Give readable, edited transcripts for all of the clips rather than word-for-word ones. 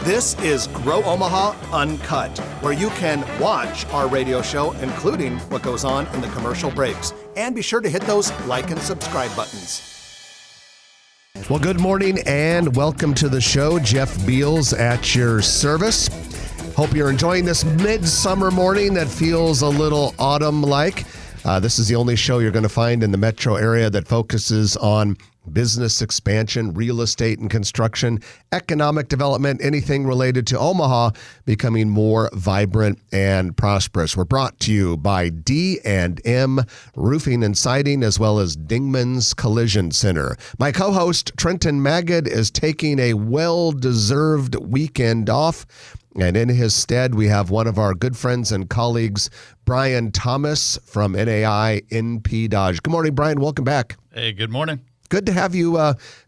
This is Grow Omaha Uncut, where you can watch our radio show, including what goes on in the commercial breaks. And be sure to hit those like and subscribe buttons. Well, good morning and welcome to the show. Jeff Beals at your service. Hope you're enjoying this midsummer morning that feels a little autumn-like. This is the only show you're going to find in the metro area that focuses on business expansion, real estate and construction, economic development, anything related to Omaha becoming more vibrant and prosperous. We're brought to you by D&M Roofing and Siding, as well as Dingman's Collision Center. My co-host, Trenton Magid, is taking a well-deserved weekend off. And in his stead, we have one of our good friends and colleagues, Brian Thomas from NAI NP Dodge. Good morning, Brian. Welcome back. Hey, good morning. Good to have you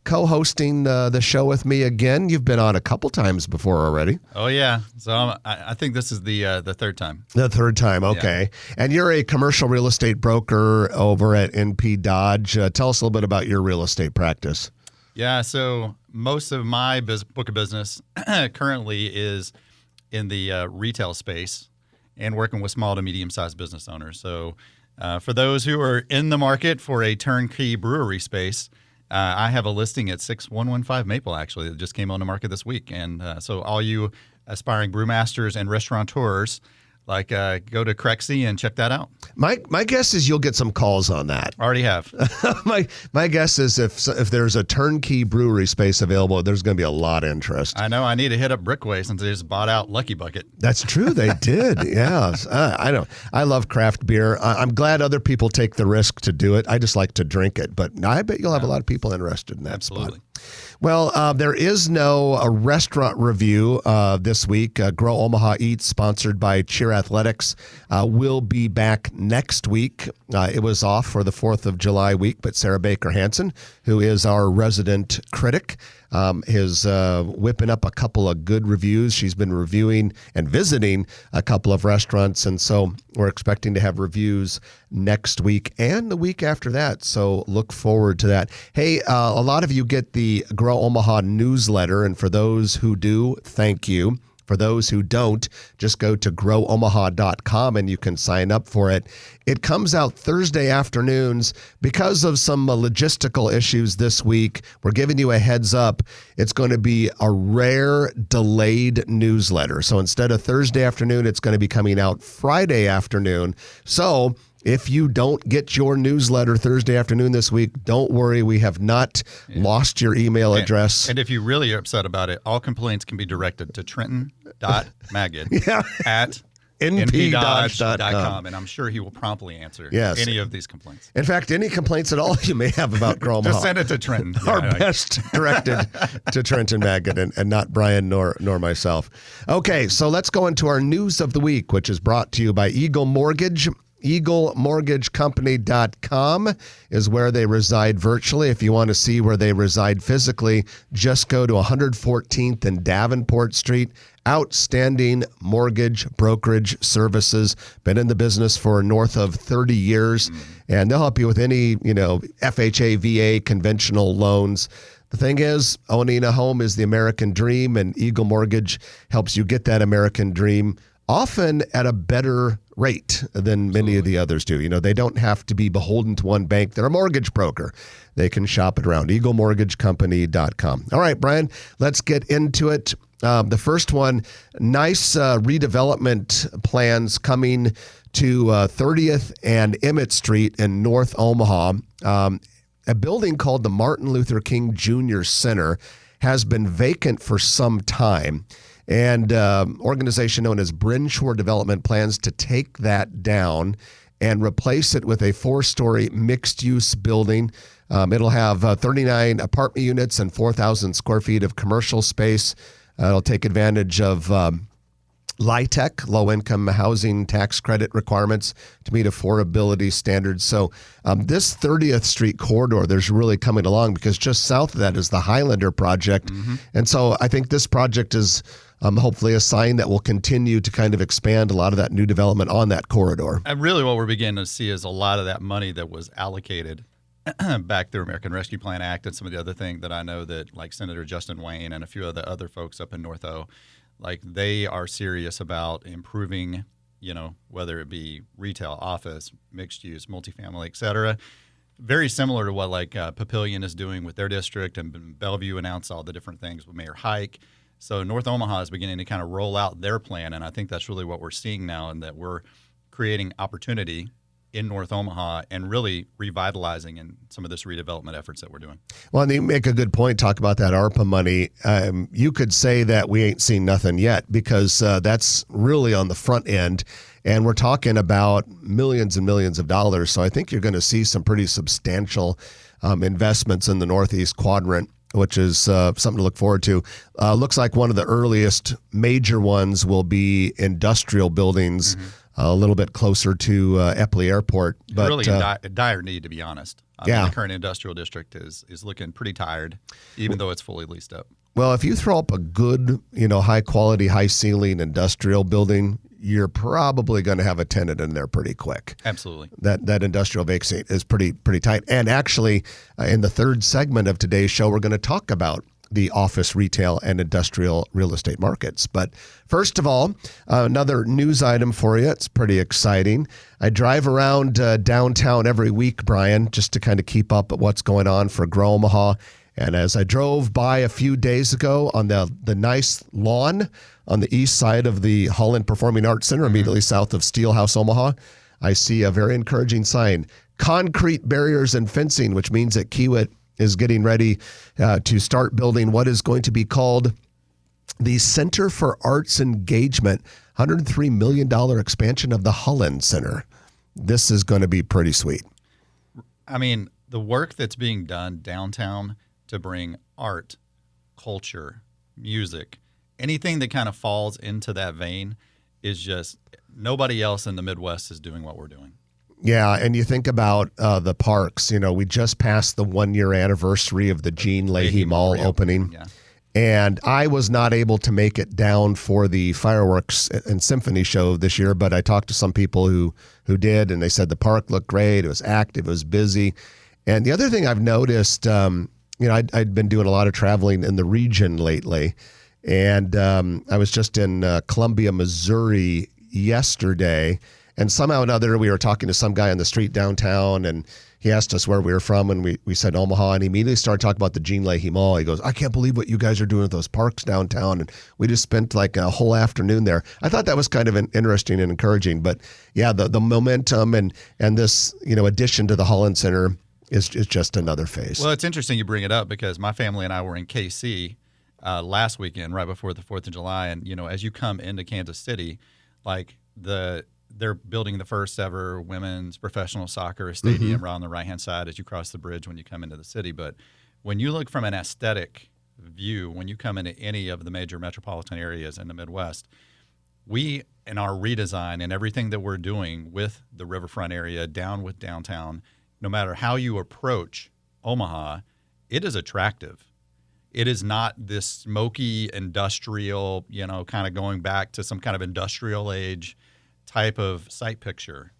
co-hosting the show with me again. You've been on a couple times before already. Oh, yeah. So I think this is the third time. The third time, okay. Yeah. And you're a commercial real estate broker over at NP Dodge. Tell us a little bit about your real estate practice. Yeah, so most of my book of business currently is in the retail space and working with small to medium-sized business owners. So for those who are in the market for a turnkey brewery space, I have a listing at 6115 Maple, actually, that just came on the market this week. And so all you aspiring brewmasters and restaurateurs, go to Crexy and check that out. My guess is you'll get some calls on that. Already have. my guess is if there's a turnkey brewery space available, there's going to be a lot of interest. I know. I need to hit up Brickway since they just bought out Lucky Bucket. That's true. They did. Yeah. I know. I love craft beer. I'm glad other people take the risk to do it. I just like to drink it. But I bet you'll have a lot of people interested in that Absolutely. spot. Well, there is no restaurant review this week. Grow Omaha Eats, sponsored by Cheer Athletics, will be back next week. It was off for the 4th of July week, but Sarah Baker Hansen, who is our resident critic, is whipping up a couple of good reviews. She's been reviewing and visiting a couple of restaurants, and so we're expecting to have reviews next week and the week after that, so look forward to that. Hey, a lot of you get the Grow Omaha newsletter, and for those who do, thank you. For those who don't, just go to growomaha.com and you can sign up for it. It comes out Thursday afternoons. Because of some logistical issues this week, we're giving you a heads up. It's going to be a rare delayed newsletter. So instead of Thursday afternoon, it's going to be coming out Friday afternoon. So if you don't get your newsletter Thursday afternoon this week, don't worry. We have not lost your email address. And if you really are upset about it, all complaints can be directed to Trenton.Magid at npdodge.com. And I'm sure he will promptly answer any of these complaints. In fact, any complaints at all you may have about Grow Omaha. Just send it to Trenton. Are best directed to Trenton Magid and not Brian nor myself. Okay, so let's go into our news of the week, which is brought to you by Eagle Mortgage. EagleMortgageCompany.com is where they reside virtually. If you want to see where they reside physically, just go to 114th and Davenport Street. Outstanding mortgage brokerage services. Been in the business for north of 30 years, and they'll help you with any, FHA, VA, conventional loans. The thing is, owning a home is the American dream, and Eagle Mortgage helps you get that American dream, often at a better rate than many of the others do. They don't have to be beholden to one bank. They're a mortgage broker. They can shop it around. EagleMortgageCompany.com. All right, Brian, let's get into it. The first one, nice redevelopment plans coming to 30th and Emmett Street in North Omaha. A building called the Martin Luther King Jr. Center has been vacant for some time. And organization known as Brinshore Development plans to take that down and replace it with a 4-story mixed-use building. It'll have 39 apartment units and 4,000 square feet of commercial space. It'll take advantage of LIHTC, low-income housing tax credit requirements to meet affordability standards. So this 30th Street corridor, there's really coming along because just south of that is the Highlander project. And so I think this project is hopefully a sign that will continue to kind of expand a lot of that new development on that corridor. And really what we're beginning to see is a lot of that money that was allocated back through American Rescue Plan Act and some of the other things that I know that like Senator Justin Wayne and a few of the other folks up in North O, like they are serious about improving, whether it be retail, office, mixed use, multifamily, et cetera. Very similar to what like Papillion is doing with their district, and Bellevue announced all the different things with Mayor Hike. So North Omaha is beginning to kind of roll out their plan, and I think that's really what we're seeing now, and that we're creating opportunity in North Omaha and really revitalizing in some of this redevelopment efforts that we're doing. Well, and you make a good point, talk about that ARPA money. You could say that we ain't seen nothing yet, because that's really on the front end, and we're talking about millions and millions of dollars. So I think you're going to see some pretty substantial investments in the Northeast quadrant, which is something to look forward to. Looks like one of the earliest major ones will be industrial buildings, a little bit closer to Epley Airport. But really in dire need, to be honest. I mean, the current industrial district is looking pretty tired, even though it's fully leased up. Well, if you throw up a good, high quality, high ceiling industrial building, you're probably going to have a tenant in there pretty quick. Absolutely. That industrial vacancy is pretty tight. And actually, in the third segment of today's show, we're going to talk about the office, retail, and industrial real estate markets. But first of all, another news item for you. It's pretty exciting. I drive around downtown every week, Brian, just to kind of keep up at what's going on for Grow Omaha. And as I drove by a few days ago on the nice lawn on the east side of the Holland Performing Arts Center, immediately south of Steelhouse, Omaha, I see a very encouraging sign: concrete barriers and fencing, which means that Kiewit is getting ready to start building what is going to be called the Center for Arts Engagement, $103 million expansion of the Holland Center. This is going to be pretty sweet. I mean, the work that's being done downtown to bring art, culture, music, anything that kind of falls into that vein is just nobody else in the Midwest is doing what we're doing. Yeah, and you think about the parks. We just passed the 1-year anniversary of the Jean Leahy Mall opening. Yeah. And I was not able to make it down for the fireworks and symphony show this year, but I talked to some people who did, and they said the park looked great. It was active. It was busy. And the other thing I've noticed, I'd been doing a lot of traveling in the region lately, and I was just in Columbia, Missouri yesterday. And somehow or another, we were talking to some guy on the street downtown, and he asked us where we were from, and we said Omaha, and he immediately started talking about the Jean Leahy Mall. He goes, "I can't believe what you guys are doing with those parks downtown." And we just spent like a whole afternoon there. I thought that was kind of interesting and encouraging. But yeah, the momentum and this addition to the Holland Center is just another phase. Well, it's interesting you bring it up, because my family and I were in KC last weekend, right before the 4th of July. And, as you come into Kansas City, like they're building the first ever women's professional soccer stadium right on the right-hand side as you cross the bridge when you come into the city. But when you look from an aesthetic view, when you come into any of the major metropolitan areas in the Midwest, we, in our redesign and everything that we're doing with the riverfront area, down with downtown, no matter how you approach Omaha, it is attractive. It is not this smoky industrial, kind of going back to some kind of industrial age type of site picture.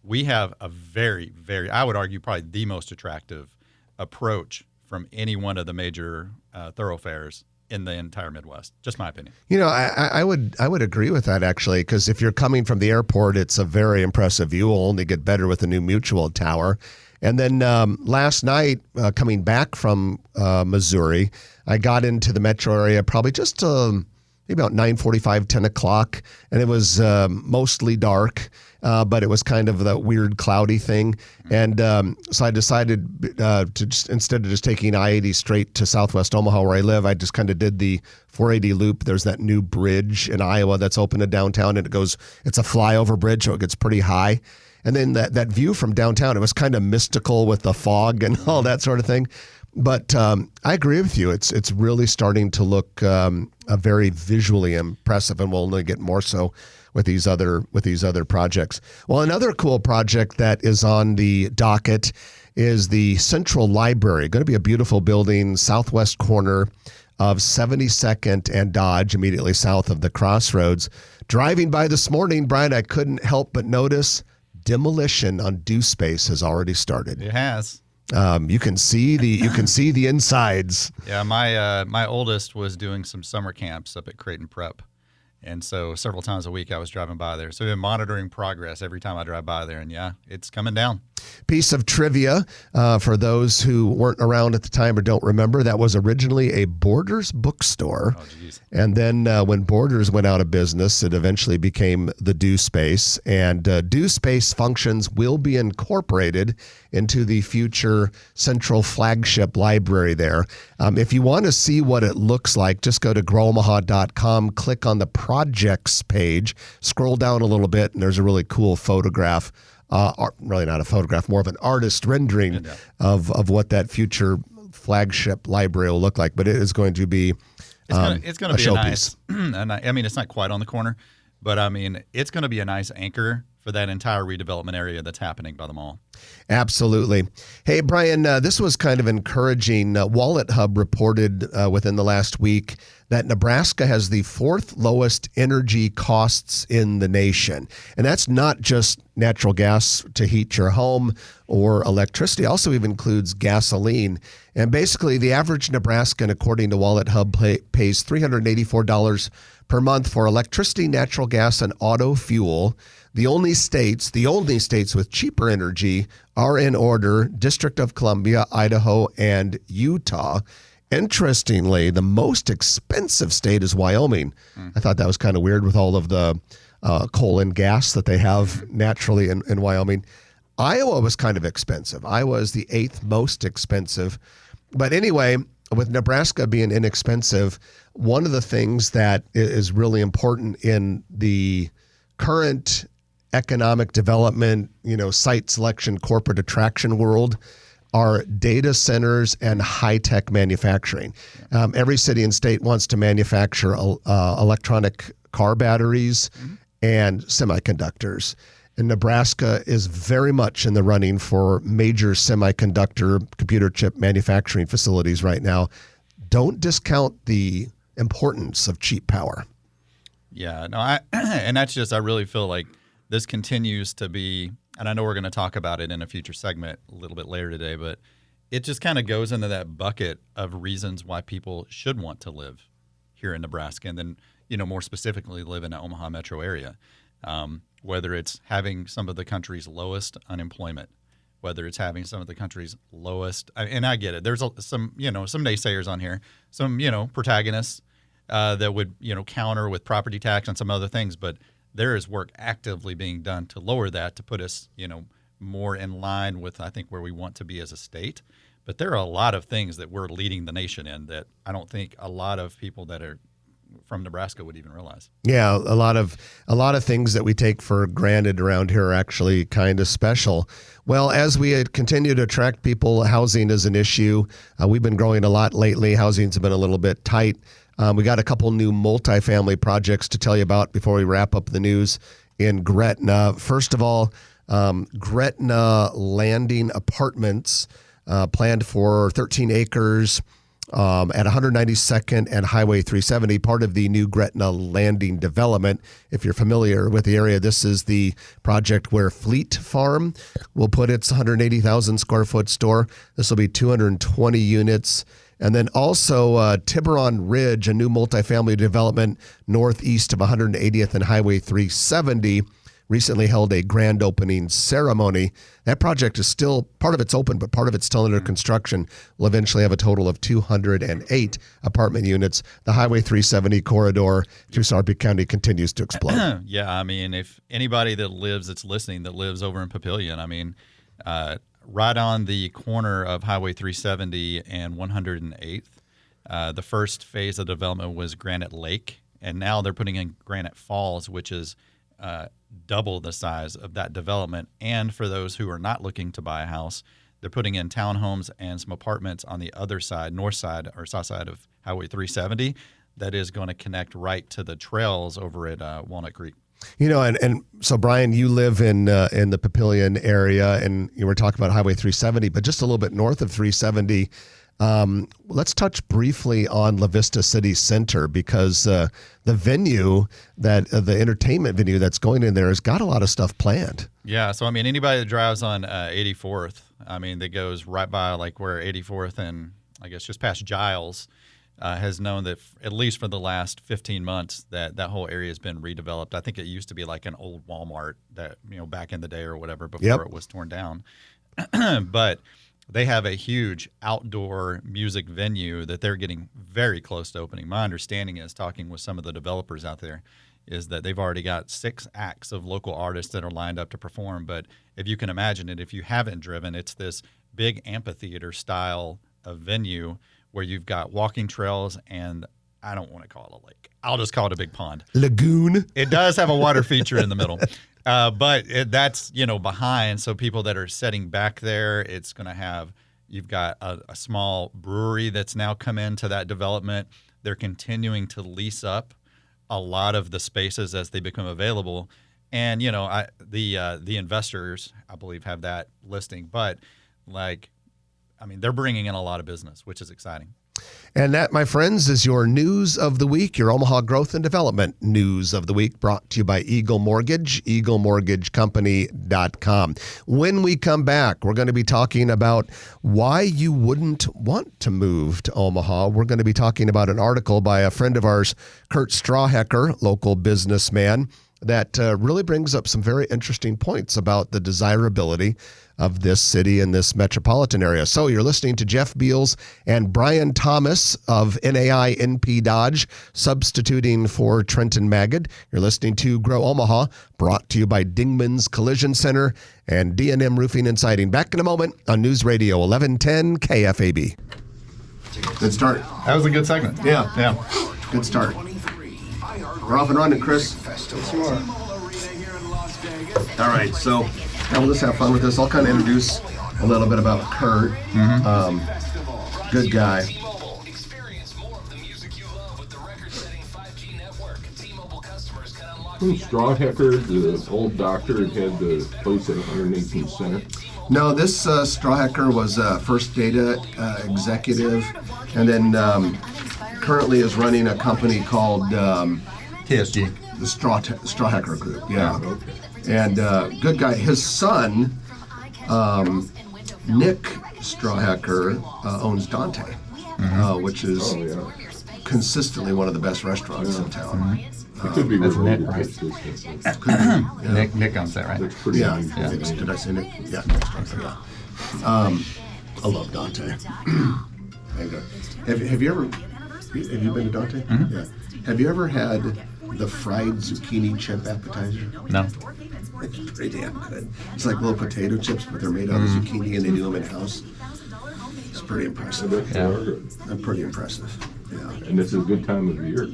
We have a very, very, I would argue, probably the most attractive approach from any one of the major thoroughfares in the entire Midwest. Just my opinion. I would agree with that, actually, because if you're coming from the airport, it's a very impressive view. Will only get better with the new Mutual Tower. And then last night, coming back from Missouri, I got into the metro area probably just maybe about 9:45, 10 o'clock, and it was mostly dark, but it was kind of the weird cloudy thing. And so I decided to just, instead of just taking I-80 straight to Southwest Omaha where I live, I just kind of did the 480 loop. There's that new bridge in Iowa that's open to downtown, and it's a flyover bridge, so it gets pretty high. And then that view from downtown, it was kind of mystical with the fog and all that sort of thing. But I agree with you. It's really starting to look very visually impressive, and will only get more so with these other projects. Well, another cool project that is on the docket is the Central Library. Going to be a beautiful building, southwest corner of 72nd and Dodge, immediately south of the crossroads. Driving by this morning, Brian, I couldn't help but notice demolition on Due Space has already started. It has. You can see the insides. Yeah, my oldest was doing some summer camps up at Creighton Prep. And so several times a week I was driving by there. So I've been monitoring progress every time I drive by there. And yeah, it's coming down. Piece of trivia for those who weren't around at the time or don't remember, that was originally a Borders bookstore. Oh, geez. And then when Borders went out of business, it eventually became the Do Space. And Do Space functions will be incorporated into the future central flagship library there. If you want to see what it looks like, just go to growomaha.com, click on the projects page, scroll down a little bit, and there's a really cool photograph. Really not a photograph, more of an artist rendering of what that future flagship library will look like. But it is going to be it's going to be a nice. And I mean, it's not quite on the corner, but I mean, it's going to be a nice anchor for that entire redevelopment area that's happening by the mall. Absolutely. Hey, Brian, this was kind of encouraging. Wallet Hub reported within the last week that Nebraska has the fourth lowest energy costs in the nation. And that's not just natural gas to heat your home or electricity. It also even includes gasoline. And basically, the average Nebraskan, according to Wallet Hub, pays $384 per month for electricity, natural gas, and auto fuel. The only states with cheaper energy are in order: District of Columbia, Idaho, and Utah. Interestingly, the most expensive state is Wyoming. I thought that was kind of weird with all of the coal and gas that they have naturally in Wyoming. Iowa was kind of expensive. Iowa is the eighth most expensive. But anyway, with Nebraska being inexpensive, one of the things that is really important in the current economic development, site selection, corporate attraction world are data centers and high-tech manufacturing. Every city and state wants to manufacture electronic car batteries and semiconductors. And Nebraska is very much in the running for major semiconductor computer chip manufacturing facilities right now. Don't discount the importance of cheap power. Yeah, no, and that's just, I really feel like this continues to be, and I know we're going to talk about it in a future segment a little bit later today, but it just kind of goes into that bucket of reasons why people should want to live here in Nebraska, and then, more specifically live in the Omaha metro area. Whether it's having some of the country's lowest unemployment, whether it's having some of the country's lowest, and I get it. There's some naysayers on here, some, protagonists that would, counter with property tax and some other things, but there is work actively being done to lower that, to put us, more in line with, I think, where we want to be as a state. But there are a lot of things that we're leading the nation in that I don't think a lot of people that are from Nebraska would even realize. Yeah, a lot of things that we take for granted around here are actually kind of special. Well, as we continue to attract people, housing is an issue. We've been growing a lot lately. Housing's been a little bit tight. We got a couple new multifamily projects to tell you about before we wrap up the news in Gretna. First of all, Gretna Landing Apartments, planned for 13 acres at 192nd and Highway 370, part of the new Gretna Landing development. If you're familiar with the area, this is the project where Fleet Farm will put its 180,000 square foot store. This will be 220 units. And then also Tiburon Ridge, a new multifamily development northeast of 180th and Highway 370, recently held a grand opening ceremony. That project is still, part of it's open, but part of it's still under construction. Will eventually have a total of 208 apartment units. The Highway 370 corridor through Sarpy County continues to explode. Yeah, I mean, if anybody that's listening, that lives over in Papillion, I mean, right on the corner of Highway 370 and 108th, the first phase of development was Granite Lake, and now they're putting in Granite Falls, which is double the size of that development. And for those who are not looking to buy a house, they're putting in townhomes and some apartments on the other side, north side or south side of Highway 370, that is going to connect right to the trails over at Walnut Creek. And so, Brian, you live in the Papillion area, and you were talking about Highway 370, but just a little bit north of 370, Let's touch briefly on La Vista City Center because the venue the entertainment venue that's going in there has got a lot of stuff planned. Yeah, so I mean, anybody that drives on 84th, I mean, that goes right by like where 84th and I guess just past Giles, has known that at least for the last 15 months that whole area has been redeveloped. I think it used to be like an old Walmart that, back in the day or whatever before it was torn down. But they have a huge outdoor music venue that they're getting very close to opening. My understanding is, talking with some of the developers out there, is that they've already got 6 acts of local artists that are lined up to perform. But if you can imagine it, if you haven't driven, it's this big amphitheater style of venue where you've got walking trails and I don't want to call it a lake. I'll just call it a big pond. Lagoon. It does have a water feature in the middle. But that's, behind. So people that are sitting back there, it's going to have, you've got a small brewery that's now come into that development. They're continuing to lease up a lot of the spaces as they become available. And, the investors, I believe, have that listing. But they're bringing in a lot of business, which is exciting. And that, my friends, is your news of the week, your Omaha Growth and Development news of the week, brought to you by Eagle Mortgage, eaglemortgagecompany.com. When we come back, we're going to be talking about why you wouldn't want to move to Omaha. We're going to be talking about an article by a friend of ours, Kurt Strawhecker, local businessman, that really brings up some very interesting points about the desirability of this city and this metropolitan area. So you're listening to Jeff Beals and Brian Thomas of NAI NP Dodge, substituting for Trenton Magid. You're listening to Grow Omaha, brought to you by Dingman's Collision Center and D&M Roofing and Siding. Back in a moment on News Radio 1110 KFAB. Good start. That was a good segment. Yeah. Good start. We're off and running, Chris. Sure. All right, so now we'll just have fun with this. I'll kind of introduce a little bit about Kurt. Good guy. Strawhecker, the old doctor, had the place at 118th Center. No, this Strawhecker was first data executive, and then currently is running a company called TSG. the Strawhecker Group. Yeah. Okay. And good guy. His son, Nick Strawhecker, owns Dante, which is consistently one of the best restaurants in town. It could be related. Nick, right? Could be, yeah. Nick owns that, right? That's pretty Yeah. unusual. Nick's- Did I say Nick? Yeah. Nick Strawhecker, yeah. I love Dante. And, have you been to Dante? Yeah. Have you ever had the fried zucchini chip appetizer? No. It's pretty damn good. It's like little potato chips, but they're made out of zucchini and they do them in house. It's pretty impressive. That's Yeah. good. They're pretty impressive. Yeah. And it's a good time of year.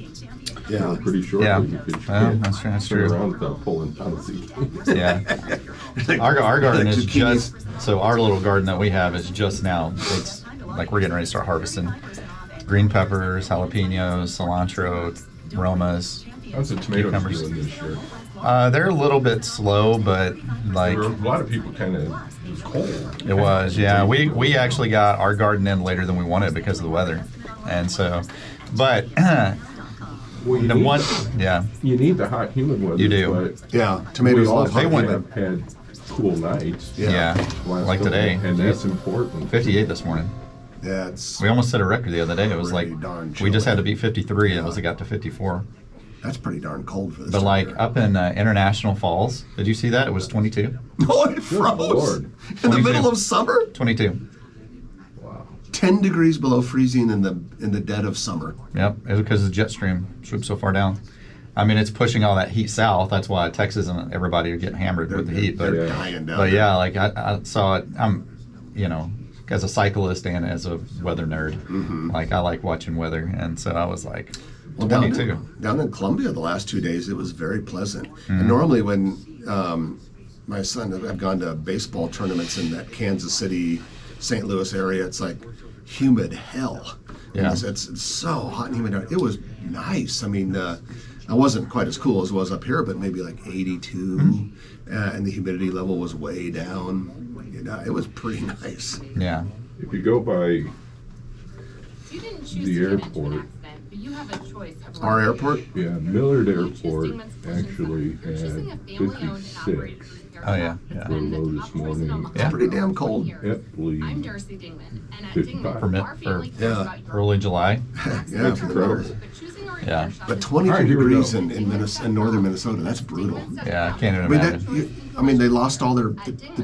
Yeah. Pretty short. Yeah. You could Well, that's true. That's turn true. around without pulling down the zucchini. Yeah. Our garden Like is zucchinis. so our little garden that we have is just now, it's like we're getting ready to start harvesting green peppers, jalapenos, cilantro, romas. How's the tomatoes Cucumbers. doing this year? They're a little bit slow, but like A lot of people kind of, it was cold. it was, yeah. We actually got our garden in later than we wanted because of the weather, and so, but Well, the one, yeah, You need the hot, humid weather. You do. But Yeah. Tomatoes we love also They hot went- humid. have had cool nights. yeah, last like couple, today, And that's important. 58 this morning. Yeah, it's We almost set a record the other day. It was Pretty like darn we just chilly. had to beat 53. It was it got to 54. that's pretty darn cold for this. But time like of year. up in International Falls, did you see that? It was 22. Oh, it froze Lord. in the 22. middle of summer. 22. Wow. 10 degrees below freezing in the dead of summer. Yep, it was because the jet stream swooped so far down. I mean, it's pushing all that heat south. That's why Texas and everybody are getting hammered with the heat. But They're dying down but there. yeah, like I saw it. I'm, as a cyclist and as a weather nerd, like I like watching weather, and so I was like, Well, 22. down in Columbia the last 2 days, it was very pleasant. Mm-hmm. And normally when my son, I've gone to baseball tournaments in that Kansas City, St. Louis area, it's like humid hell. Yeah. It's so hot and humid. It was nice. I mean, I wasn't quite as cool as it was up here, but maybe like 82, and the humidity level was way down. It was pretty nice. Yeah, If you go by the airport. Our airport? Yeah, Millard Airport actually had 56 Oh yeah, yeah. for a low this morning. It's pretty damn cold. Eppley, 55. Yeah. Early July. Yeah, That's for the incredible. north. Yeah, But 22 All right, here we degrees go. in northern Minnesota, that's brutal. yeah. I can't I even mean, imagine. they lost all the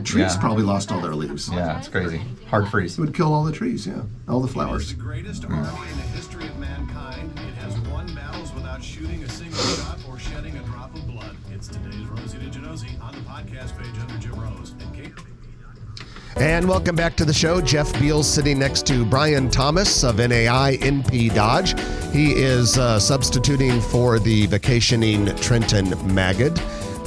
trees Yeah. probably lost all their leaves. Yeah, it's crazy. Hard freeze. It would kill all the trees, yeah. All the flowers. The greatest army in the history of mankind. It has won battles without shooting a single shot or shedding a drop of blood. It's today's Rosie DeGenosi on the podcast page under Jim Rose and Kate. And welcome back to the show. Jeff Beals sitting next to Brian Thomas of NAI NP Dodge. He is substituting for the vacationing Trenton Magid.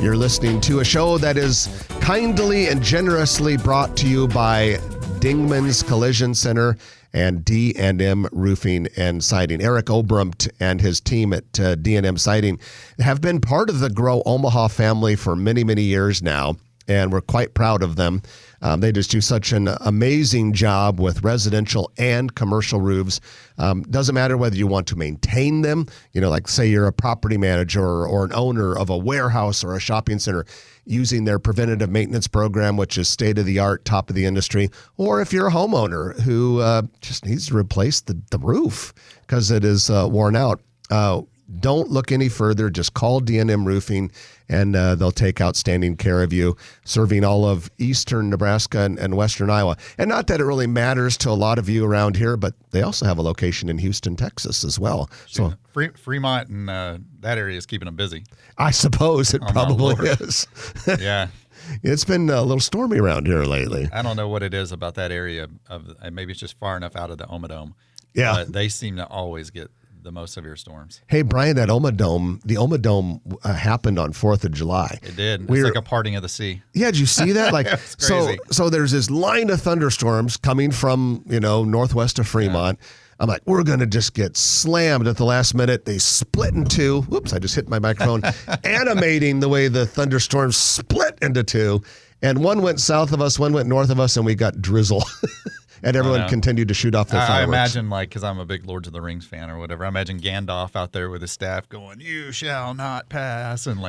You're listening to a show that is kindly and generously brought to you by Dingman's Collision Center and D&M Roofing and Siding. Eric Obrumt and his team at D&M Siding have been part of the Grow Omaha family for many, many years now, and we're quite proud of them. They just do such an amazing job with residential and commercial roofs. Doesn't matter whether you want to maintain them, like say you're a property manager or an owner of a warehouse or a shopping center, using their preventative maintenance program, which is state-of-the-art, top of the industry, or if you're a homeowner who just needs to replace the roof because it is worn out. Don't look any further. Just call D&M Roofing, and they'll take outstanding care of you, serving all of eastern Nebraska and western Iowa. And not that it really matters to a lot of you around here, but they also have a location in Houston, Texas as well. So Fremont and that area is keeping them busy. I suppose it Oh, my probably Lord. is. Yeah. It's been a little stormy around here lately. I don't know what it is about that area maybe it's just far enough out of the Omadome. Yeah. But they seem to always get the most severe storms. Hey, Brian, the Omadome happened on 4th of July. It did. It's We're- like a parting of the sea. Yeah, did you see that? Like, It's so crazy. there's this line of thunderstorms coming from, northwest of Fremont. I'm like, we're going to just get slammed at the last minute. They split in two. Whoops, I just hit my microphone. Animating the way the thunderstorms split into two. And one went south of us, one went north of us, and we got drizzle. And everyone know. continued to shoot off their I fireworks. imagine, because I'm a big Lord of the Rings fan or whatever, I imagine Gandalf out there with his staff going, "You shall not pass," and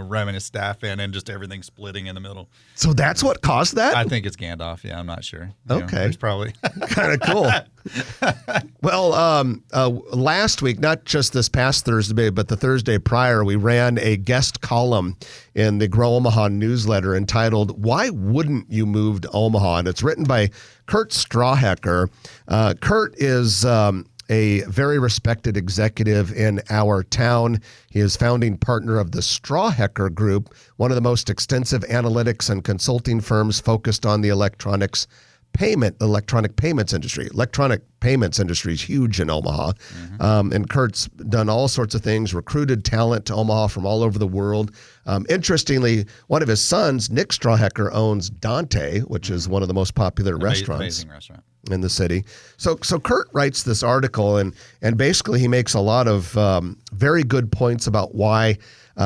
ramming his staff in and just everything splitting in the middle. So that's what caused that? I think it's Gandalf. Yeah, I'm not sure. Okay. It's probably. Kind of cool. Well, last week, not just this past Thursday, but the Thursday prior, we ran a guest column in the Grow Omaha newsletter entitled, "Why Wouldn't You Move to Omaha?" And it's written by Kurt Strawhecker. Kurt is a very respected executive in our town. He is founding partner of the Strawhecker Group, one of the most extensive analytics and consulting firms focused on the electronic payments industry. Electronic payments industry is huge in Omaha. And Kurt's done all sorts of things, recruited talent to Omaha from all over the world. Interestingly, one of his sons, Nick Strawhecker, owns Dante, which is one of the most popular restaurants Amazing restaurant. in the city. So Kurt writes this article, and basically he makes a lot of very good points about why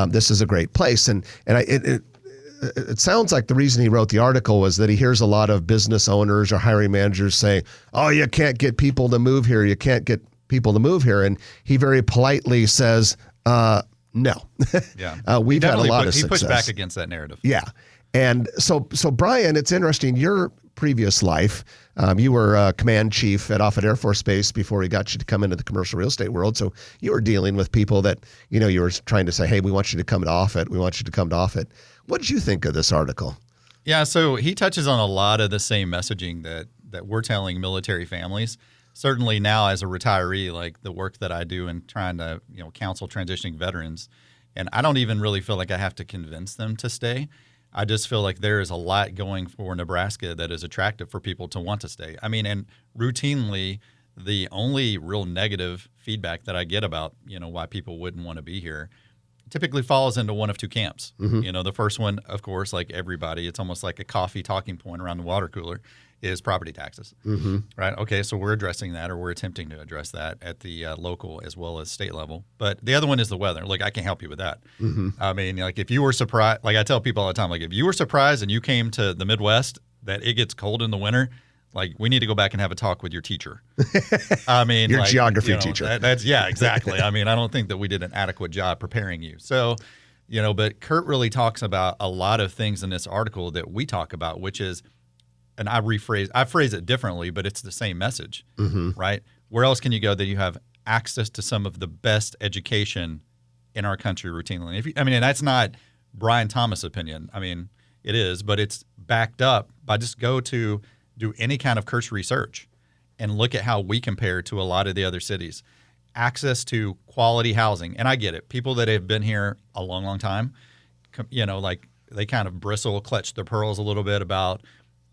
this is a great place. And it sounds like the reason he wrote the article was that he hears a lot of business owners or hiring managers say, "Oh, you can't get people to move here. You can't get people to move here." And he very politely says, "No." Yeah. We've had a lot of He success. pushed back against that narrative. Yeah. And so Brian, it's interesting. Your previous life, you were command chief at Offutt Air Force Base before he got you to come into the commercial real estate world. So you were dealing with people that, you were trying to say, "Hey, we want you to come to Offutt. We want you to come to Offutt." What did you think of this article? Yeah, so he touches on a lot of the same messaging that we're telling military families. Certainly now as a retiree, like the work that I do in trying to, counsel transitioning veterans, and I don't even really feel like I have to convince them to stay. I just feel like there is a lot going for Nebraska that is attractive for people to want to stay. I mean, and routinely, the only real negative feedback that I get about, why people wouldn't want to be here typically falls into one of two camps. The first one, of course, like everybody, it's almost like a coffee talking point around the water cooler, is property taxes. Right? Okay, so we're addressing that, or we're attempting to address that at the local as well as state level. But the other one is the weather. Like, I can't help you with that. I mean, like, if you were surprised, like I tell people all the time, like, if you were surprised and you came to the Midwest that it gets cold in the winter, Like, we need to go back and have a talk with your teacher. I mean, Your like, geography you know, teacher. That's yeah, exactly. I mean, I don't think that we did an adequate job preparing you. So, you know, but Kurt really talks about a lot of things in this article that we talk about, which is, and I phrase it differently, but it's the same message, right? Where else can you go that you have access to some of the best education in our country routinely? And that's not Brian Thomas' opinion. I mean, it is, but it's backed up by just do any kind of cursory research and look at how we compare to a lot of the other cities. Access to quality housing. And I get it. People that have been here a long, long time, you know, like they kind of clutch their pearls a little bit about,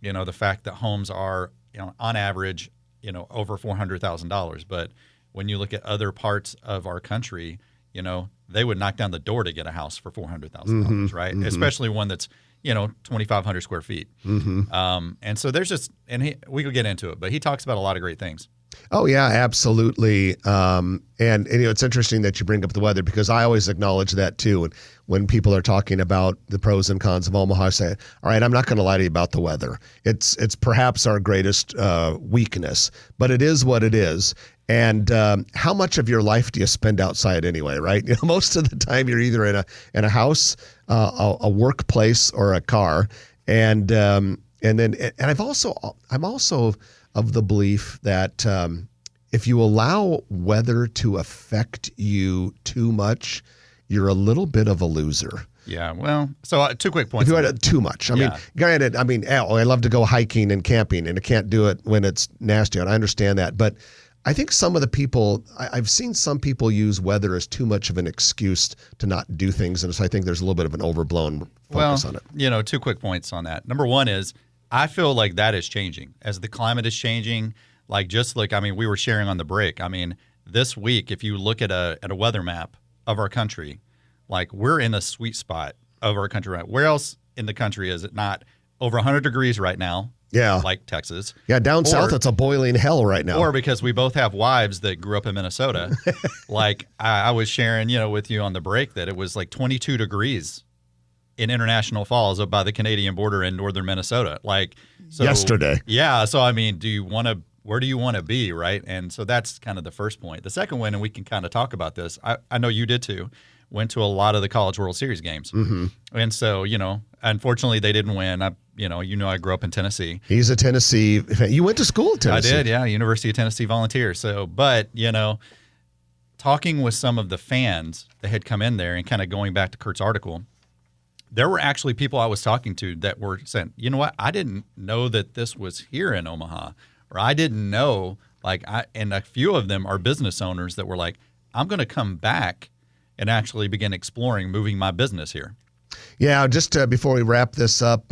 you know, the fact that homes are, you know, on average, you know, over $400,000. But when you look at other parts of our country, you know, they would knock down the door to get a house for $400,000, right? Especially one that's, you know, 2,500 square feet. And so there's just, we could get into it, but he talks about a lot of great things. Oh yeah, absolutely. And you know, it's interesting that you bring up the weather because I always acknowledge that too. And when people are talking about the pros and cons of Omaha, I say, all right, I'm not going to lie to you about the weather. It's perhaps our greatest weakness, but it is what it is. And how much of your life do you spend outside anyway, right? You know, most of the time you're either in a house, a workplace, or a car. And I'm also of the belief that if you allow weather to affect you too much, you're a little bit of a loser. Yeah, well, so 2 quick points. If you had too much. I mean, granted, I love to go hiking and camping, and I can't do it when it's nasty out. I understand that. But I think some of the people, I've seen some people use weather as too much of an excuse to not do things. And so I think there's a little bit of an overblown focus on it. You know, 2 quick points on that. Number one is, I feel like that is changing. As the climate is changing, we were sharing on the break. I mean, this week, if you look at a weather map of our country, like, we're in the sweet spot of our country. Right? Where else in the country is it not over 100 degrees right now? Yeah. Like Texas. Yeah, down south, it's a boiling hell right now. Or because we both have wives that grew up in Minnesota. Like, I was sharing, you know, with you on the break that it was like 22 degrees in International Falls up by the Canadian border in northern Minnesota. Like, so yesterday. Yeah. So, I mean, where do you want to be, right? And so that's kind of the first point. The second one, and we can kind of talk about this, I know you did too, went to a lot of the College World Series games. And so, you know, unfortunately they didn't win. I grew up in Tennessee. He's a Tennessee fan. You went to school at Tennessee. I did, yeah, University of Tennessee volunteer. So, but, you know, talking with some of the fans that had come in there and kind of going back to Kurt's article, there were actually people I was talking to that were saying, you know what, I didn't know that this was here in Omaha, or I didn't know, and a few of them are business owners that were like, I'm going to come back and actually begin exploring moving my business here. Yeah, just before we wrap this up,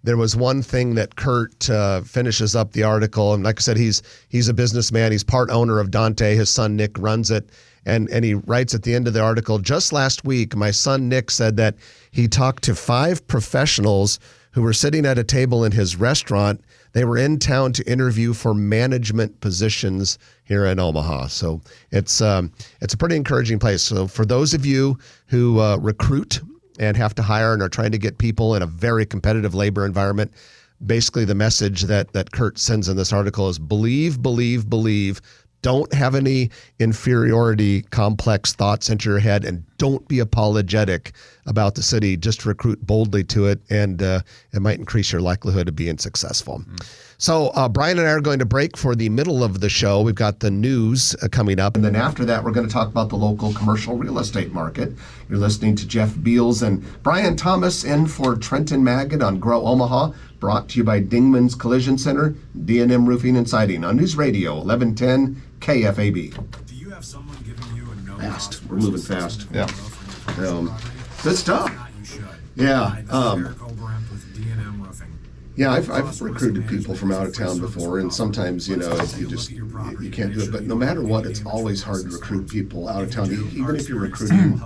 there was one thing that Kurt finishes up the article, and like I said, he's a businessman. He's part owner of Dante. His son Nick runs it, and he writes at the end of the article, just last week, my son Nick said that he talked to 5 professionals who were sitting at a table in his restaurant. They were in town to interview for management positions here in Omaha. So it's a pretty encouraging place. So for those of you who recruit and have to hire and are trying to get people in a very competitive labor environment, basically the message that Kurt sends in this article is believe, believe, believe. Don't have any inferiority complex thoughts into your head, and don't be apologetic about the city. Just recruit boldly to it, and it might increase your likelihood of being successful. So Brian and I are going to break for the middle of the show. We've got the news coming up. And then after that, we're going to talk about the local commercial real estate market. You're listening to Jeff Beals and Brian Thomas in for Trenton Maggot on Grow Omaha, brought to you by Dingman's Collision Center, D&M Roofing and Siding on News Radio 1110 KFAB. Do you have someone giving you a no? Fast. We're moving fast. Yeah. Good stuff. Yeah. Yeah, I've recruited people from out of town before, and sometimes, you know, you can't do it. But no matter what, it's always hard to recruit people out of town, even if you're recruiting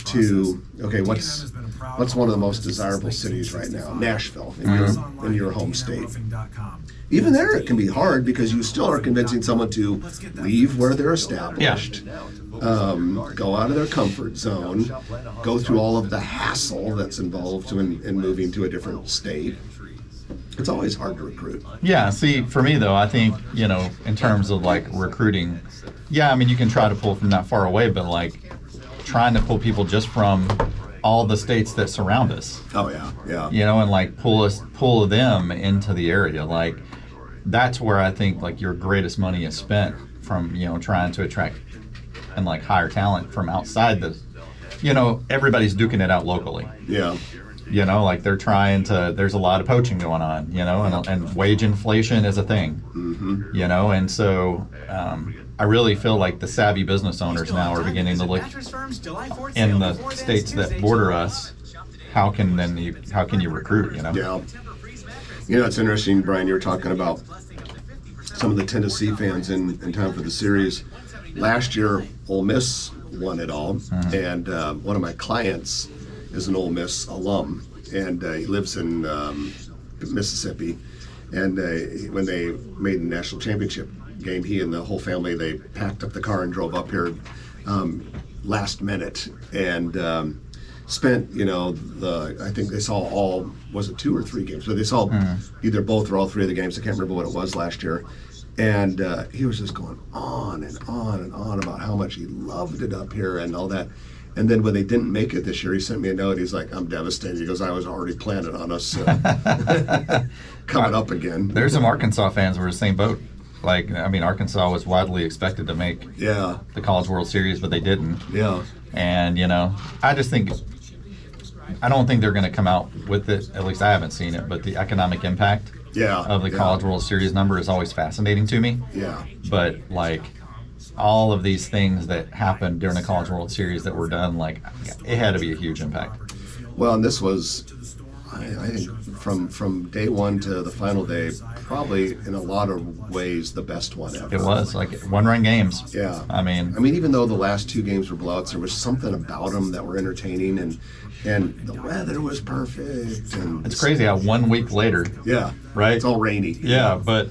to, okay, what's one of the most desirable cities right now? Nashville, in your home state. Even there, it can be hard because you still are convincing someone to leave where they're established, go out of their comfort zone, go through all of the hassle that's involved in moving to a different state. It's always hard to recruit. Yeah, see, for me though, I think, in terms of like recruiting, yeah, I mean, you can try to pull from that far away, but like trying to pull people just from all the states that surround us. Oh yeah. And like pull them into the area. Like that's where I think like your greatest money is spent from, trying to attract and like hire talent from outside everybody's duking it out locally. Yeah. Like they're trying to, there's a lot of poaching going on, and wage inflation is a thing, and so I really feel like the savvy business owners now are beginning to look in the states that border us, how can you recruit, Yeah. It's interesting, Brian, you were talking about some of the Tennessee fans in time for the series. Last year, Ole Miss won it all, and one of my clients is an Ole Miss alum, and he lives in Mississippi. And when they made the national championship game, he and the whole family, they packed up the car and drove up here last minute, and spent, I think they saw all, was it 2 or 3 games? So they saw either both or all 3 of the games. I can't remember what it was last year. And he was just going on and on and on about how much he loved it up here and all that. And then when they didn't make it this year, he sent me a note. He's like, I'm devastated. He goes, I was already planning on us coming up again. There's some Arkansas fans who were the same boat. Like, I mean, Arkansas was widely expected to make the College World Series, but they didn't. Yeah. And, I just think, I don't think they're going to come out with it. At least I haven't seen it, but the economic impact of the College World Series number is always fascinating to me. Yeah. But, like, all of these things that happened during the College World Series that were done, like, it had to be a huge impact. Well, and this was, I think, from day one to the final day, probably in a lot of ways the best one ever. It was, like, one-run games. Yeah. I mean, even though the last 2 games were blowouts, there was something about them that were entertaining, and the weather was perfect. And it's crazy how 1 week later, right? It's all rainy. Yeah, but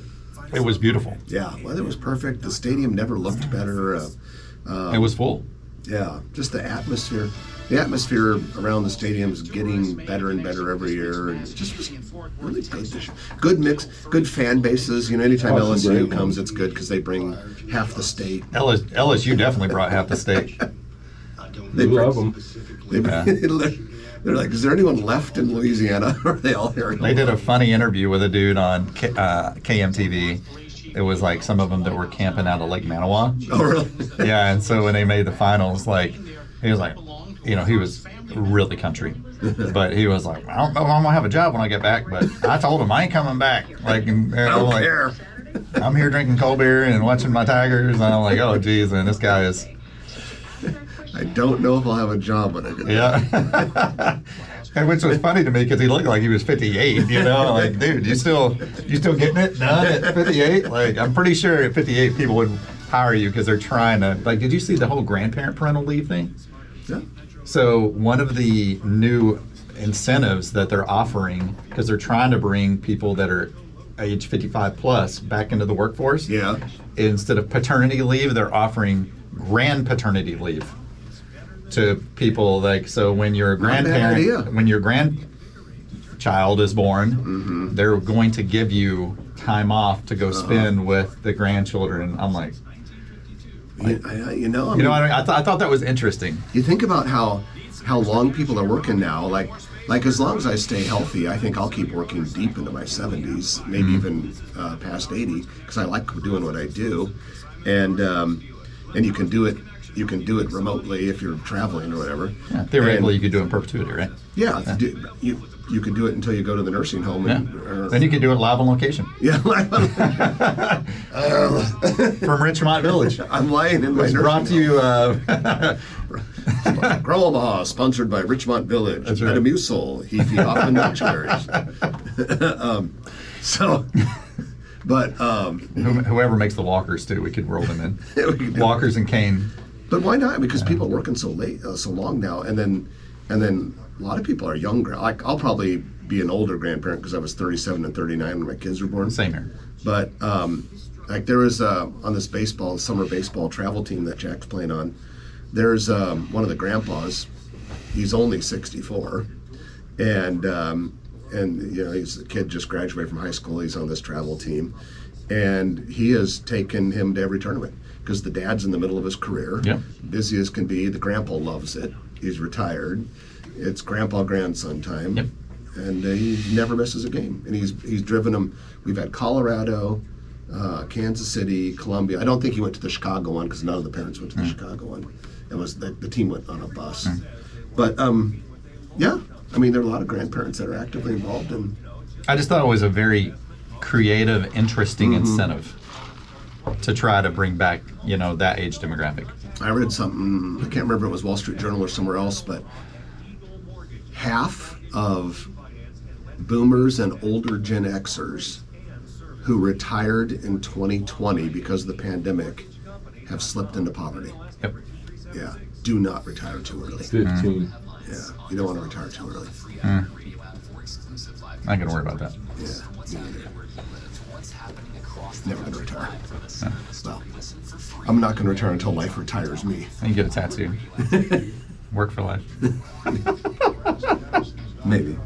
it was beautiful. Yeah, weather was perfect. The stadium never looked better. It was full. Yeah, just the atmosphere. The atmosphere around the stadium is getting better and better every year, and it just was really good this year. Good mix, good fan bases. Anytime LSU comes, it's good because they bring half the state. LSU definitely brought half the state. They love them. They're like, is there anyone left in Louisiana? Or are they all here? They did a funny interview with a dude on KMTV. It was like some of them that were camping out of Lake Manawa. Oh, really? Yeah, and so when they made the finals, like, he was like, he was really country. But he was like, I don't know if I'm going to have a job when I get back, but I told him I ain't coming back. Like, I don't care. I'm here drinking cold beer and watching my Tigers. And I'm like, oh, geez, man, this guy is... I don't know if I'll have a job when I get back. And which was funny to me because he looked like he was 58, like, dude, you still getting it done at 58? Like, I'm pretty sure at 58 people would hire you because they're trying to, like, did you see the whole grandparent parental leave thing? Yeah. So one of the new incentives that they're offering, because they're trying to bring people that are age 55 plus back into the workforce. Yeah. Instead of paternity leave, they're offering grand paternity leave to people. Like, so when your grandparent, when your grandchild is born, they're going to give you time off to go spend with the grandchildren. I'm like, I thought that was interesting. You think about how long people are working now. Like as long as I stay healthy, I think I'll keep working deep into my 70s, maybe even past 80, because I like doing what I do, and you can do it. You can do it remotely if you're traveling or whatever. Yeah, theoretically, you could do it in perpetuity, right? Yeah. You can do it until you go to the nursing home. Then you can do it live on location. Yeah, live on from Richmont Village. I'm lying in my nursing brought to you. Grow Omaha, sponsored by Richmont Village. That's right. Metamucil, Heafy Hoffman Nutcherries. But whoever makes the walkers too, we could roll them in. Walkers and cane. But why not? Because people are working so late, so long now, and then a lot of people are younger. Like, I'll probably be an older grandparent because I was 37 and 39 when my kids were born. Same here. But like there was on this summer baseball travel team that Jack's playing on. There's one of the grandpas. He's only 64, and and he's a kid just graduated from high school. He's on this travel team, and he has taken him to every tournament because the dad's in the middle of his career, busy as can be. The grandpa loves it. He's retired. It's grandpa grandson time, and he never misses a game. And he's driven them. We've had Colorado, Kansas City, Columbia. I don't think he went to the Chicago one because none of the parents went to the Chicago one. It was the team went on a bus. But yeah, I mean, there are a lot of grandparents that are actively involved in. I just thought it was a very creative, interesting incentive to try to bring back, that age demographic. I read something, I can't remember if it was Wall Street Journal or somewhere else, but half of boomers and older Gen Xers who retired in 2020 because of the pandemic have slipped into poverty. Yep. Yeah, do not retire too early. 15. Yeah, you don't want to retire too early. I ain't gonna worry about that. Yeah, me neither. Never gonna retire. Well, I'm not gonna retire until life retires me. And you get a tattoo. Work for life. Maybe.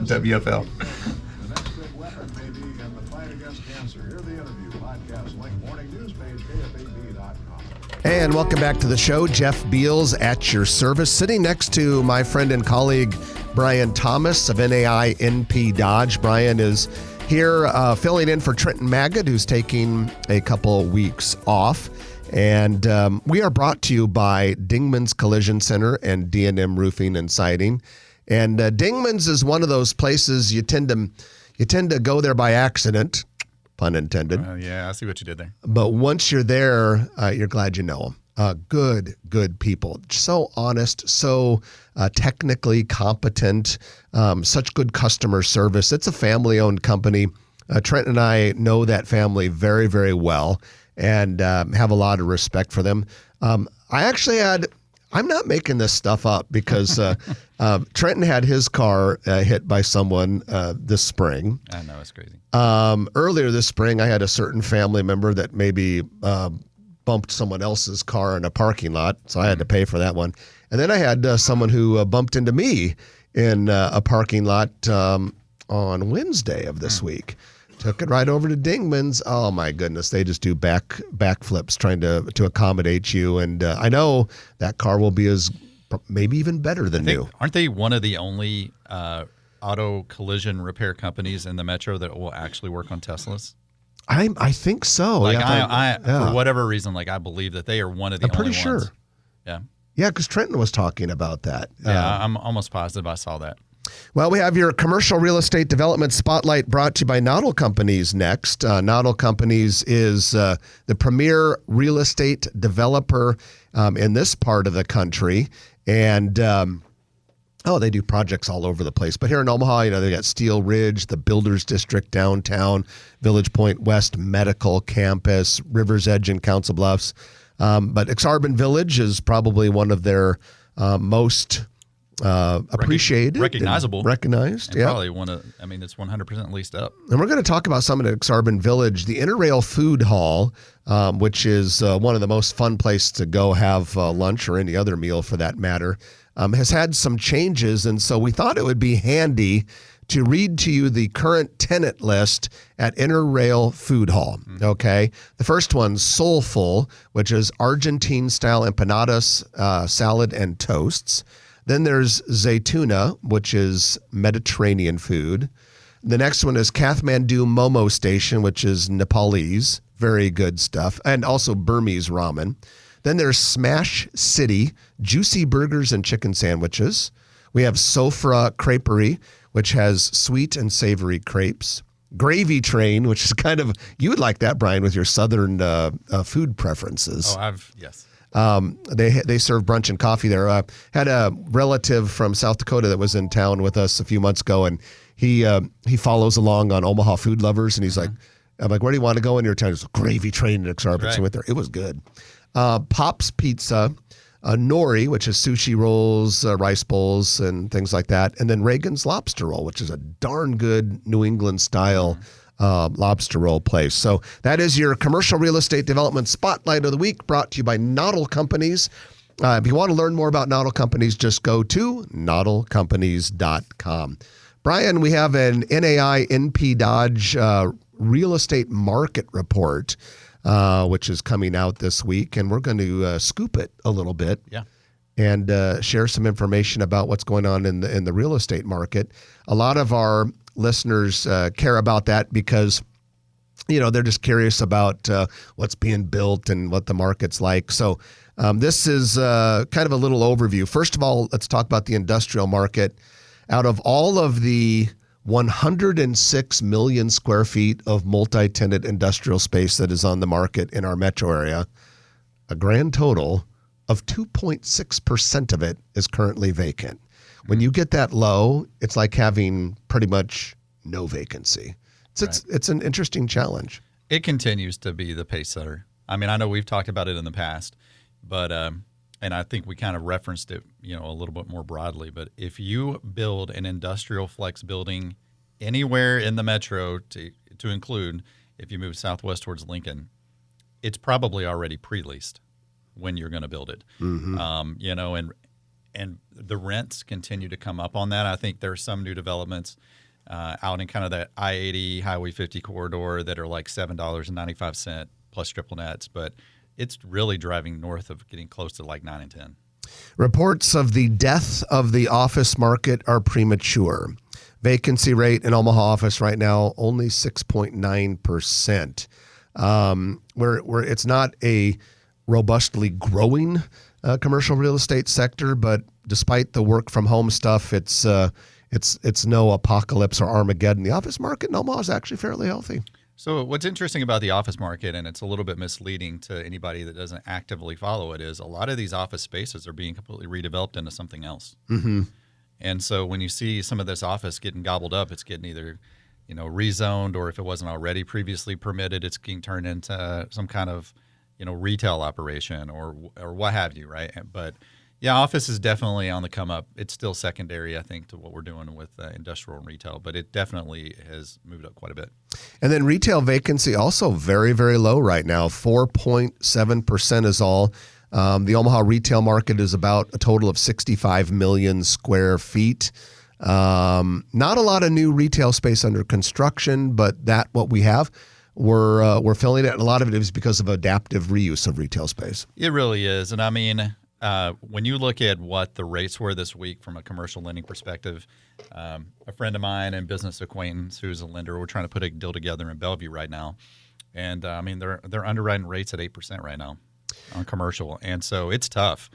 WFL. The next big weapon may be in the fight against cancer. Hear the interview podcast link morning news page kfab.com. And welcome back to the show. Jeff Beals at your service, sitting next to my friend and colleague Brian Thomas of NAI NP Dodge. Brian is here filling in for Trenton Magid, who's taking a couple weeks off. And we are brought to you by Dingman's Collision Center and D&M Roofing and Siding. And Dingman's is one of those places you tend to go there by accident, pun intended. Yeah, I see what you did there. But once you're there, you're glad you know them. Good people. So honest, so technically competent, such good customer service. It's a family-owned company. Trent and I know that family very, very well and have a lot of respect for them. I'm not making this stuff up because Trenton had his car hit by someone this spring. I know, it's crazy. Earlier this spring, I had a certain family member that maybe bumped someone else's car in a parking lot, so I had to pay for that one. And then I had someone who bumped into me in a parking lot on Wednesday of this week. Took it right over to Dingman's. Oh my goodness, they just do backflips trying to accommodate you. And I know that car will be maybe even better than new. Aren't they one of the only auto collision repair companies in the metro that will actually work on Teslas? I think so. Like yeah, for whatever reason, I believe that they are one of the I'm only pretty ones. sure. Yeah. Yeah, because Trenton was talking about that. Yeah, I'm almost positive I saw that. Well, we have your commercial real estate development spotlight brought to you by Noddle Companies next. Noddle Companies is the premier real estate developer in this part of the country. And, they do projects all over the place. But here in Omaha, they got Steel Ridge, the Builders District downtown, Village Point West Medical Campus, River's Edge and Council Bluffs. But Exarban Village is probably one of their most appreciated, recognized, and probably it's 100% leased up. And we're going to talk about something at Exarban Village, the Interrail Food Hall, which is one of the most fun places to go have lunch or any other meal for that matter, has had some changes, and so we thought it would be handy to read to you the current tenant list at Interrail Food Hall. Okay, the first one's Soulful, which is Argentine-style empanadas, salad, and toasts. Then there's Zaytuna, which is Mediterranean food. The next one is Kathmandu Momo Station, which is Nepalese. Very good stuff. And also Burmese ramen. Then there's Smash City, juicy burgers and chicken sandwiches. We have Sofra Creperie, which has sweet and savory crepes. Gravy Train, which is kind of, you would like that, Brian, with your southern food preferences. Yes. They serve brunch and coffee there. Had a relative from South Dakota that was in town with us a few months ago, and he follows along on Omaha Food Lovers, and he's like, I'm like, where do you want to go in your town? It's a Gravy Train at Exarban. Right. So we went there. It was good. Pop's Pizza, Nori, which is sushi rolls, rice bowls, and things like that. And then Reagan's Lobster Roll, which is a darn good New England style lobster roll place. So that is your commercial real estate development spotlight of the week, brought to you by Noddle Companies. If you want to learn more about Noddle Companies, just go to noddlecompanies.com. Brian, we have an NAI NP Dodge real estate market report, which is coming out this week, and we're going to scoop it a little bit. Yeah. And share some information about what's going on in the real estate market. A lot of our listeners care about that because, they're just curious about what's being built and what the market's like. So this is kind of a little overview. First of all, let's talk about the industrial market. Out of all of the 106 million square feet of multi-tenant industrial space that is on the market in our metro area, a grand total of 2.6% of it is currently vacant. When you get that low, it's like having pretty much no vacancy. It's an interesting challenge. It continues to be the pace setter. I mean, I know we've talked about it in the past, but and I think we kind of referenced it, a little bit more broadly. But if you build an industrial flex building anywhere in the metro, to include if you move southwest towards Lincoln, it's probably already pre-leased when you're going to build it. And the rents continue to come up on that. I think there's some new developments out in kind of that I-80 Highway 50 corridor that are like $7.95 plus triple nets, but it's really driving north of getting close to like 9 and 10. Reports of the death of the office market are premature. Vacancy rate in Omaha office right now only 6.9%. Where it's not a robustly growing commercial real estate sector, but despite the work from home stuff, it's no apocalypse or Armageddon. The office market in Omaha is actually fairly healthy. So what's interesting about the office market, and it's a little bit misleading to anybody that doesn't actively follow it, is a lot of these office spaces are being completely redeveloped into something else. Mm-hmm. And so when you see some of this office getting gobbled up, it's getting either rezoned, or if it wasn't already previously permitted, it's getting turned into some kind of retail operation or what have you, right? But yeah, office is definitely on the come up. It's still secondary, I think, to what we're doing with industrial and retail, but it definitely has moved up quite a bit. And then retail vacancy also very, very low right now. 4.7% is all. The Omaha retail market is about a total of 65 million square feet. Not a lot of new retail space under construction, but what we have, we're filling it. And a lot of it is because of adaptive reuse of retail space. It really is. And I mean, when you look at what the rates were this week from a commercial lending perspective, a friend of mine and business acquaintance who's a lender, we're trying to put a deal together in Bellevue right now. And I mean, they're underwriting rates at 8% right now on commercial. And so it's tough,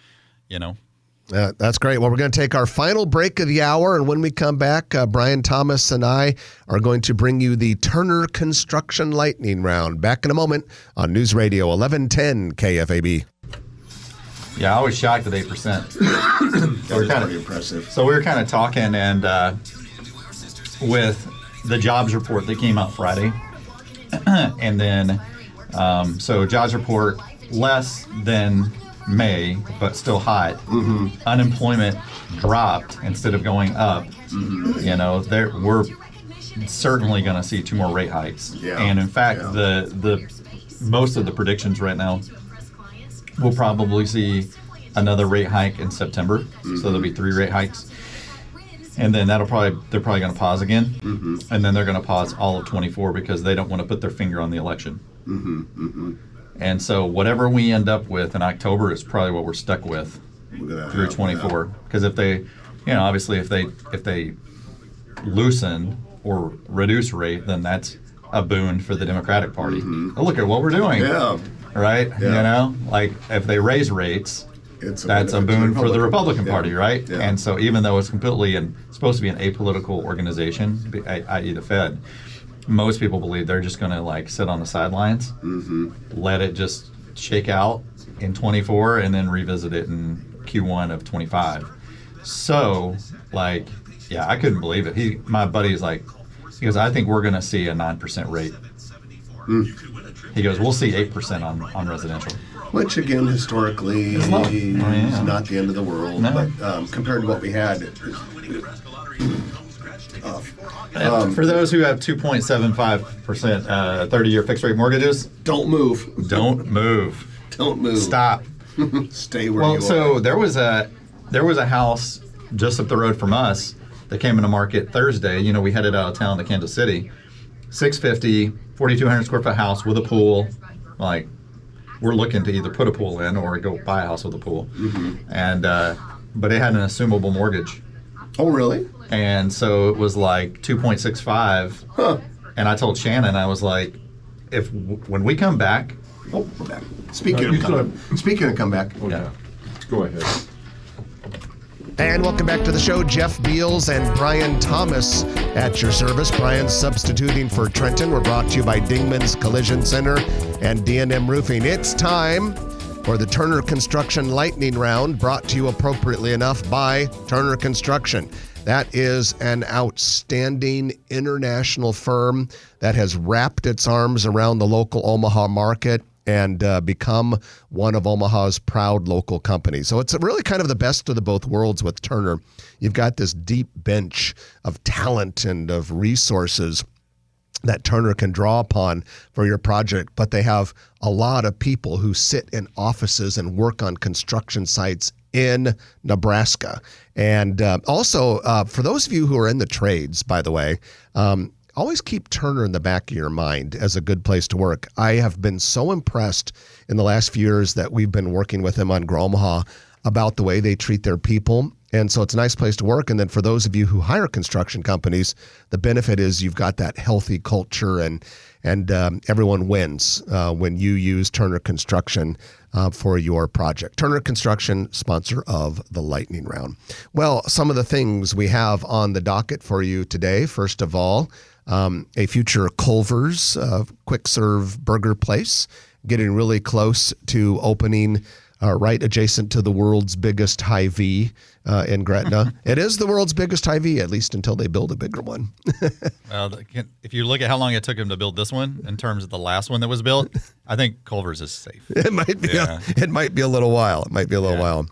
That's great. Well, we're going to take our final break of the hour, and when we come back, Brian Thomas and I are going to bring you the Turner Construction Lightning Round. Back in a moment on News Radio 1110 KFAB. Yeah, I was shocked at 8%. So we're kind of impressive. So we were kind of talking, and with the jobs report that came out Friday, and then so jobs report less than May, but still hot. Mm-hmm. Unemployment dropped instead of going up. Mm-hmm. We're certainly going to see 2 more rate hikes. Yeah. And in fact, the most of the predictions right now, we'll probably see another rate hike in September. Mm-hmm. So there'll be 3 rate hikes. And then they're probably going to pause again. Mm-hmm. And then they're going to pause all of 24 because they don't want to put their finger on the election. Mm-hmm. Mm-hmm. And so whatever we end up with in October is probably what we're stuck with through 24. Because if they, obviously if they loosen or reduce rate, then that's a boon for the Democratic Party. Mm-hmm. Oh, look at what we're doing. Yeah. Right? Yeah. Like if they raise rates, that's a benefit boon for the Republican Party, right? Yeah. And so even though it's completely supposed to be an apolitical organization, i.e. the Fed, most people believe they're just going to sit on the sidelines, mm-hmm. let it just shake out in 24, and then revisit it in Q1 of 25. So, I couldn't believe it. My buddy's he goes, I think we're going to see a 9% rate. Mm. He goes, we'll see 8% on residential. Which, again, historically is not the end of the world, No. but compared to what we had, for those who have 2.75% 30-year fixed rate mortgages, don't move. Don't move. Don't move. Stop. Stay where you are. So there was a house just up the road from us that came into market Thursday. You know, we headed out of town to Kansas City. 650, 4,200 square foot house with a pool. Like, we're looking to either put a pool in or go buy a house with a pool. And but it had an assumable mortgage. Oh, really? And so it was like 2.65. Huh. And I told Shannon, I was like, when we come back. Oh, we're back. Speaking of come back. Oh, yeah. Go ahead. And welcome back to the show. Jeff Beals and Brian Thomas at your service. Brian's substituting for Trenton. We're brought to you by Dingman's Collision Center and D&M Roofing. It's time for the Turner Construction Lightning Round, brought to you appropriately enough by Turner Construction. That is an outstanding international firm that has wrapped its arms around the local Omaha market and become one of Omaha's proud local companies. So it's really kind of the best of the both worlds with Turner. You've got this deep bench of talent and of resources that Turner can draw upon for your project, but they have a lot of people who sit in offices and work on construction sites in Nebraska. And also, for those of you who are in the trades, by the way, always keep Turner in the back of your mind as a good place to work. I have been so impressed in the last few years that we've been working with them on Grow Omaha about the way they treat their people. And so it's a nice place to work. And then for those of you who hire construction companies, the benefit is you've got that healthy culture and everyone wins when you use Turner Construction for your project. Turner Construction, sponsor of the Lightning Round. Well, some of the things we have on the docket for you today. First of all, a future Culver's quick serve burger place getting really close to opening right adjacent to the world's biggest Hy-Vee in Gretna. It is the world's biggest Hy-Vee, at least until they build a bigger one. Well, if you look at how long it took them to build this one in terms of the last one that was built, I think Culver's is safe. It might be. It might be a little while. While.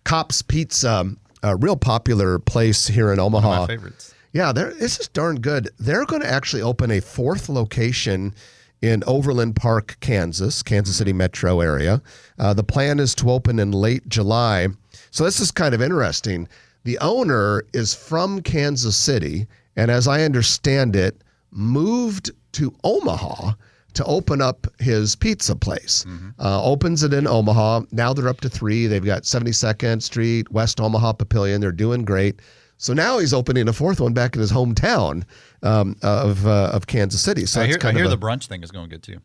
Cop's Pizza, a real popular place here in Omaha. One of my favorites. Yeah, this is darn good. They're going to actually open a fourth location in Overland Park, Kansas City metro area. The plan is to open in late July. So this is kind of interesting. The owner is from Kansas City, and as I understand it, moved to Omaha to open up his pizza place. Opens it in Omaha. Now they're up to 3. They've got 72nd Street, West Omaha Papillion. They're doing great. So now he's opening a fourth one back in his hometown of Kansas City. So I hear the brunch thing is going good too.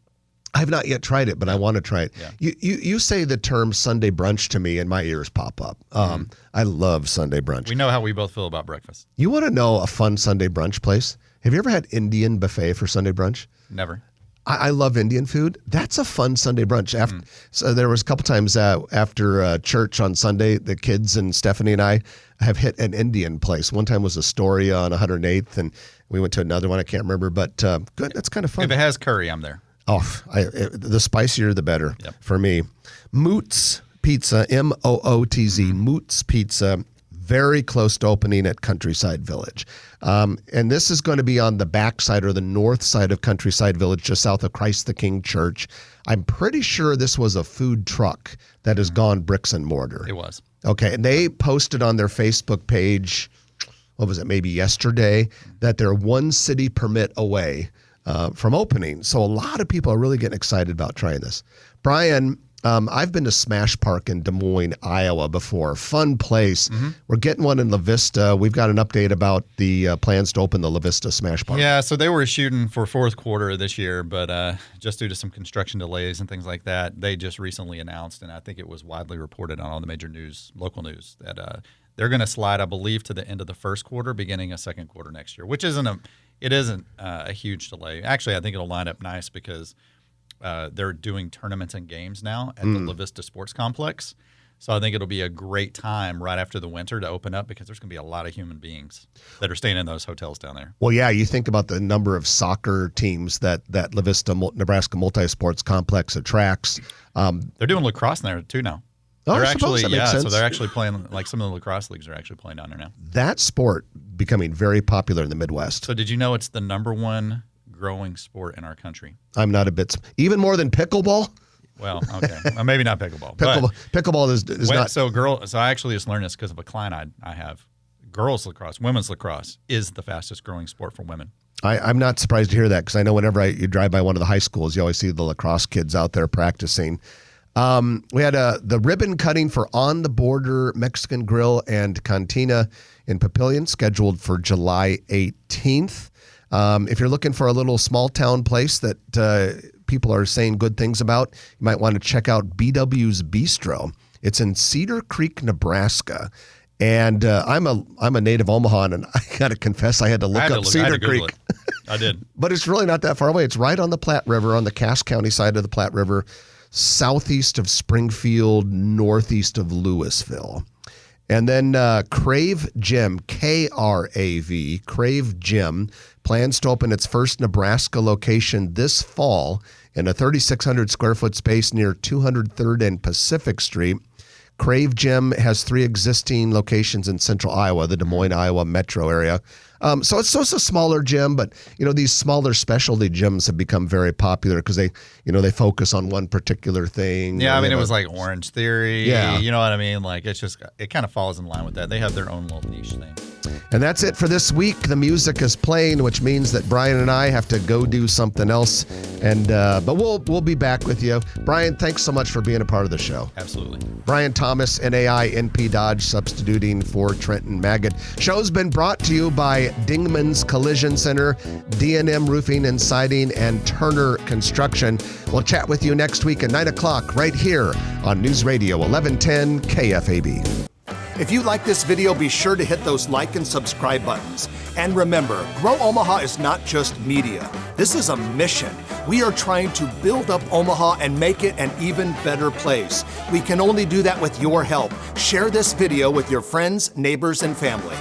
I've not yet tried it, but I want to try it. Yeah. You say the term Sunday brunch to me, and my ears pop up. I love Sunday brunch. We know how we both feel about breakfast. You want to know a fun Sunday brunch place? Have you ever had Indian buffet for Sunday brunch? Never. I love Indian food. That's a fun Sunday brunch. So there was a couple times after church on Sunday, the kids and Stephanie and I have hit an Indian place. One time was Astoria on 108th, and we went to another one. I can't remember, but good. That's kind of fun. If it has curry, I'm there. Oh, the spicier, the better for me. Moot's Pizza, Mootz, Moot's Pizza, very close to opening at Countryside Village. And this is going to be on the backside or the north side of Countryside Village, just south of Christ the King Church. I'm pretty sure this was a food truck that has gone bricks and mortar. It was. Okay, and they posted on their Facebook page, what was it, maybe yesterday, that they're one city permit away from opening. So a lot of people are really getting excited about trying this. Brian, I've been to Smash Park in Des Moines, Iowa before. Fun place. We're getting one in La Vista. We've got an update about the plans to open the La Vista Smash Park. Yeah, so they were shooting for fourth quarter this year, but just due to some construction delays and things like that, they just recently announced, and I think it was widely reported on all the major news, local news, that they're going to slide, I believe, to the end of the first quarter, beginning of second quarter next year, which isn't a huge delay. Actually, I think it'll line up nice because they're doing tournaments and games now at the La Vista Sports Complex. So I think it'll be a great time right after the winter to open up because there's going to be a lot of human beings that are staying in those hotels down there. Well, yeah, you think about the number of soccer teams that La Vista, Nebraska Multi-Sports Complex attracts. They're doing lacrosse there too now. Oh, they're I suppose that makes sense. So they're actually playing, like some of the lacrosse leagues are actually playing down there now. That sport becoming very popular in the Midwest. So did you know it's the number one growing sport in our country? I'm not a bit, even more than pickleball. Well, okay, well, maybe not pickleball. Pickleball is not. So I actually just learned this because of a client I have. girls lacrosse, women's lacrosse is the fastest growing sport for women. I'm not surprised to hear that because I know whenever you drive by one of the high schools, you always see the lacrosse kids out there practicing. We had the ribbon cutting for On the Border Mexican Grill and Cantina in Papillion scheduled for July 18th. If you're looking for a little small town place that people are saying good things about, you might want to check out BW's Bistro. It's in Cedar Creek, Nebraska. And I'm a native Omahan, and I got to confess I had to look up Cedar Creek. I did. But it's really not that far away. It's right on the Platte River, on the Cass County side of the Platte River, southeast of Springfield, northeast of Louisville. And then Crave Gym, Krav, Crave Gym, plans to open its first Nebraska location this fall in a 3,600 square foot space near 203rd and Pacific Street. Crave Gym has 3 existing locations in central Iowa, the Des Moines, Iowa metro area. So it's a smaller gym, but these smaller specialty gyms have become very popular because they focus on one particular thing. Yeah, I mean, it was like Orange Theory. Yeah. You know what I mean? Like, it kind of falls in line with that. They have their own little niche thing. And that's it for this week. The music is playing, which means that Brian and I have to go do something else. And but we'll be back with you. Brian, thanks so much for being a part of the show. Absolutely. Brian Thomas, NAI, NP Dodge, substituting for Trenton Maggot. Show's been brought to you by Dingman's Collision Center, D&M Roofing and Siding, and Turner Construction. We'll chat with you next week at 9 o'clock right here on News Radio 1110 KFAB. If you like this video, be sure to hit those like and subscribe buttons. And remember, Grow Omaha is not just media. This is a mission. We are trying to build up Omaha and make it an even better place. We can only do that with your help. Share this video with your friends, neighbors, and family.